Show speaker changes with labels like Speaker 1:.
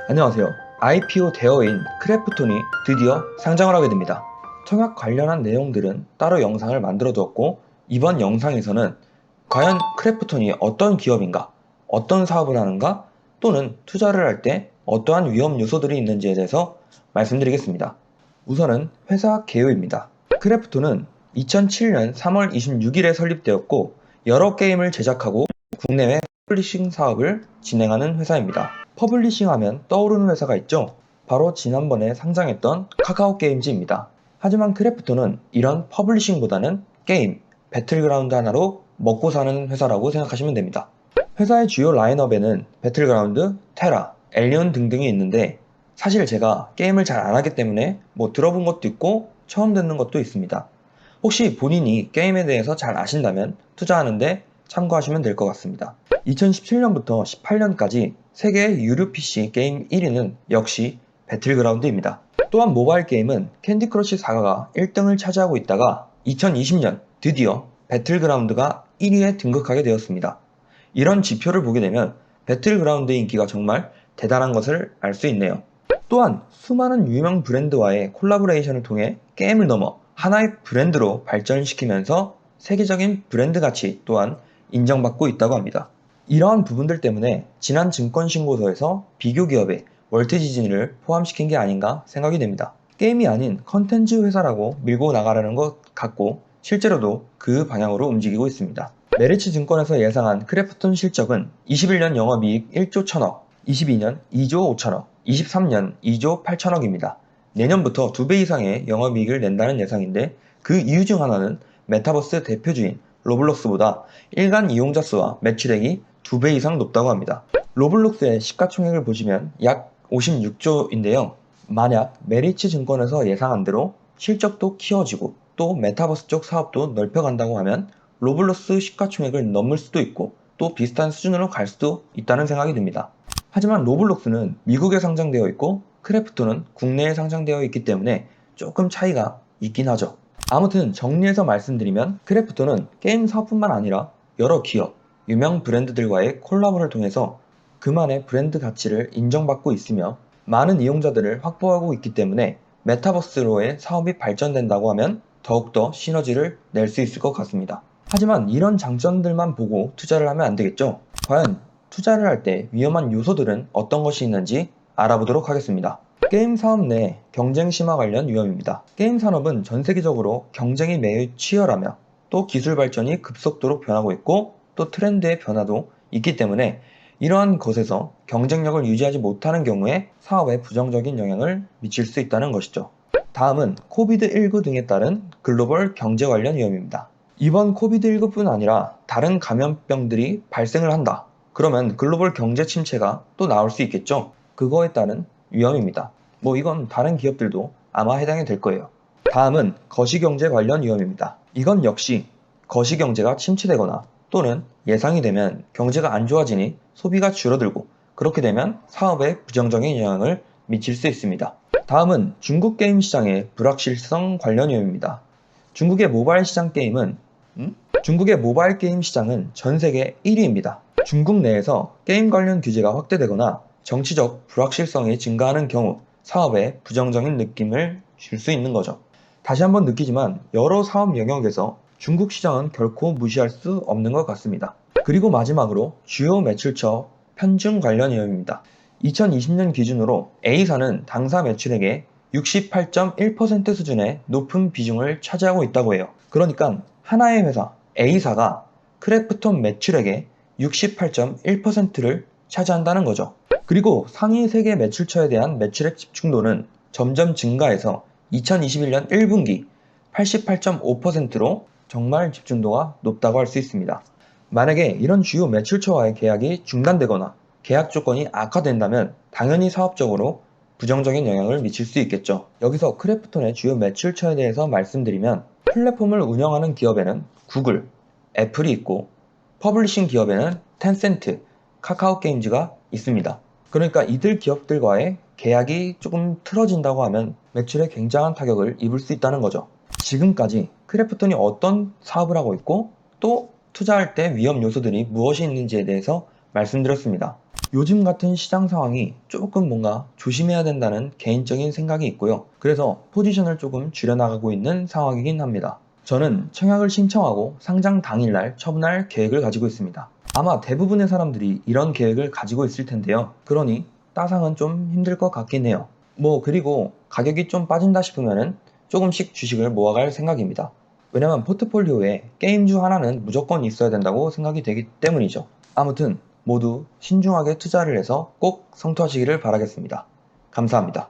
Speaker 1: 안녕하세요. IPO 대어인 크래프톤이 드디어 상장을 하게 됩니다. 청약 관련한 내용들은 따로 영상을 만들어 두었고, 이번 영상에서는 과연 크래프톤이 어떤 기업인가, 어떤 사업을 하는가, 또는 투자를 할 때 어떠한 위험 요소들이 있는지에 대해서 말씀드리겠습니다. 우선은 회사 개요입니다. 크래프톤은 2007년 3월 26일에 설립되었고, 여러 게임을 제작하고 국내외 퍼블리싱 사업을 진행하는 회사입니다. 퍼블리싱 하면 떠오르는 회사가 있죠? 바로 지난번에 상장했던 카카오게임즈입니다. 하지만 크래프톤은 이런 퍼블리싱보다는 게임, 배틀그라운드 하나로 먹고 사는 회사라고 생각하시면 됩니다. 회사의 주요 라인업에는 배틀그라운드, 테라, 엘리온 등등이 있는데, 사실 제가 게임을 잘 안 하기 때문에 들어본 것도 있고 처음 듣는 것도 있습니다. 혹시 본인이 게임에 대해서 잘 아신다면 투자하는데 참고하시면 될 것 같습니다. 2017년부터 18년까지 세계 유료 PC 게임 1위는 역시 배틀그라운드입니다. 또한 모바일 게임은 캔디 크러쉬 사가가 1등을 차지하고 있다가 2020년 드디어 배틀그라운드가 1위에 등극하게 되었습니다. 이런 지표를 보게 되면 배틀그라운드의 인기가 정말 대단한 것을 알 수 있네요. 또한 수많은 유명 브랜드와의 콜라보레이션을 통해 게임을 넘어 하나의 브랜드로 발전시키면서 세계적인 브랜드 가치 또한 인정받고 있다고 합니다. 이러한 부분들 때문에 지난 증권신고서에서 비교 기업에 월트 디즈니를 포함시킨 게 아닌가 생각이 됩니다. 게임이 아닌 컨텐츠 회사라고 밀고 나가려는 것 같고 실제로도 그 방향으로 움직이고 있습니다. 메리츠 증권에서 예상한 크래프톤 실적은 21년 영업이익 1조 1000억, 22년 2조 5천억, 23년 2조 8천억입니다. 내년부터 2배 이상의 영업이익을 낸다는 예상인데, 그 이유 중 하나는 메타버스 대표주인 로블록스보다 일간 이용자 수와 매출액이 2배 이상 높다고 합니다. 로블록스의 시가총액을 보시면 약 56조인데요. 만약 메리츠 증권에서 예상한 대로 실적도 키워지고 또 메타버스 쪽 사업도 넓혀간다고 하면 로블록스 시가총액을 넘을 수도 있고 또 비슷한 수준으로 갈 수도 있다는 생각이 듭니다. 하지만 로블록스는 미국에 상장되어 있고 크래프톤은 국내에 상장되어 있기 때문에 조금 차이가 있긴 하죠. 아무튼 정리해서 말씀드리면 크래프톤은 게임 사업뿐만 아니라 여러 기업, 유명 브랜드들과의 콜라보를 통해서 그만의 브랜드 가치를 인정받고 있으며 많은 이용자들을 확보하고 있기 때문에 메타버스로의 사업이 발전된다고 하면 더욱더 시너지를 낼 수 있을 것 같습니다. 하지만 이런 장점들만 보고 투자를 하면 안 되겠죠? 과연 투자를 할 때 위험한 요소들은 어떤 것이 있는지 알아보도록 하겠습니다. 게임 사업 내 경쟁 심화 관련 위험입니다. 게임 산업은 전 세계적으로 경쟁이 매우 치열하며 또 기술 발전이 급속도로 변하고 있고 또 트렌드의 변화도 있기 때문에 이러한 것에서 경쟁력을 유지하지 못하는 경우에 사업에 부정적인 영향을 미칠 수 있다는 것이죠. 다음은 코비드19 등에 따른 글로벌 경제 관련 위험입니다. 이번 코비드19뿐 아니라 다른 감염병들이 발생을 한다. 그러면 글로벌 경제 침체가 또 나올 수 있겠죠. 그거에 따른 위험입니다. 이건 다른 기업들도 아마 해당이 될 거예요. 다음은 거시경제 관련 위험입니다. 이건 역시 거시경제가 침체되거나 또는 예상이 되면 경제가 안 좋아지니 소비가 줄어들고 그렇게 되면 사업에 부정적인 영향을 미칠 수 있습니다. 다음은 중국 게임 시장의 불확실성 관련 위험입니다. 중국의 모바일 시장 게임은 중국의 모바일 게임 시장은 전 세계 1위입니다. 중국 내에서 게임 관련 규제가 확대되거나 정치적 불확실성이 증가하는 경우 사업에 부정적인 느낌을 줄 수 있는 거죠. 다시 한번 느끼지만 여러 사업 영역에서 중국 시장은 결코 무시할 수 없는 것 같습니다. 그리고 마지막으로 주요 매출처 편중 관련 위험입니다. 2020년 기준으로 A사는 당사 매출액의 68.1% 수준의 높은 비중을 차지하고 있다고 해요. 그러니까 하나의 회사 A사가 크래프톤 매출액의 68.1%를 차지한다는 거죠. 그리고 상위 3개 매출처에 대한 매출액 집중도는 점점 증가해서 2021년 1분기 88.5%로 정말 집중도가 높다고 할 수 있습니다. 만약에 이런 주요 매출처와의 계약이 중단되거나 계약 조건이 악화된다면 당연히 사업적으로 부정적인 영향을 미칠 수 있겠죠. 여기서 크래프톤의 주요 매출처에 대해서 말씀드리면 플랫폼을 운영하는 기업에는 구글, 애플이 있고 퍼블리싱 기업에는 텐센트, 카카오게임즈가 있습니다. 그러니까 이들 기업들과의 계약이 조금 틀어진다고 하면 매출에 굉장한 타격을 입을 수 있다는 거죠. 지금까지 크래프톤이 어떤 사업을 하고 있고 또 투자할 때 위험 요소들이 무엇이 있는지에 대해서 말씀드렸습니다. 요즘 같은 시장 상황이 조금 뭔가 조심해야 된다는 개인적인 생각이 있고요. 그래서 포지션을 조금 줄여나가고 있는 상황이긴 합니다. 저는 청약을 신청하고 상장 당일날 처분할 계획을 가지고 있습니다. 아마 대부분의 사람들이 이런 계획을 가지고 있을 텐데요. 그러니 따상은 좀 힘들 것 같긴 해요. 그리고 가격이 좀 빠진다 싶으면은 조금씩 주식을 모아갈 생각입니다. 왜냐면 포트폴리오에 게임 중 하나는 무조건 있어야 된다고 생각이 되기 때문이죠. 아무튼 모두 신중하게 투자를 해서 꼭 성투하시기를 바라겠습니다. 감사합니다.